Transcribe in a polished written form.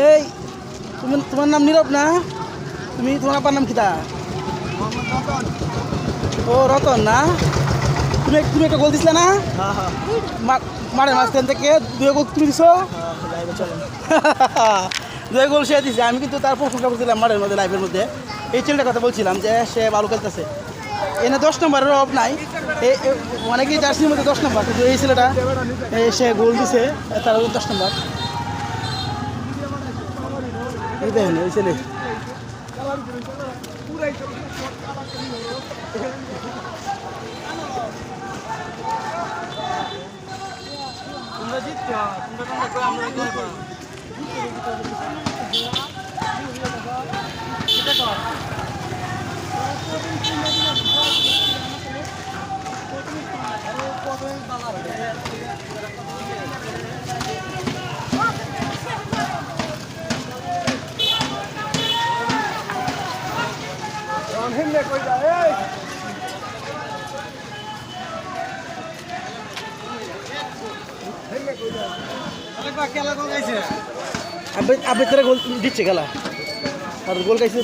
এই তোমার নাম নীরব না? তোমার আব্বার নাম কিতা? ও রতন না? তুমি একটা গোল দিছিলে না? মাঠের মাঝখান থেকে 2 গোল তুমি দিছো। 2 গোল সে দিছে। আমি কিন্তু তার প্রশংসা করছিলাম মাঠের মধ্যে, লাইভের মধ্যে। এই ছেলেটার কথা বলছিলাম যে সে ভালো খেলতেছে। এনে 10 নম্বরের অভাব নাই। অনেকেই জার্সির মধ্যে 10 নম্বর, কিন্তু এই ছেলেটা সে গোল দিছে, তার 10 নম্বর। এই দেখেন এই ছেলে। আপনি তারা গোল দিচ্ছে খেলা আর গোল খাইছে।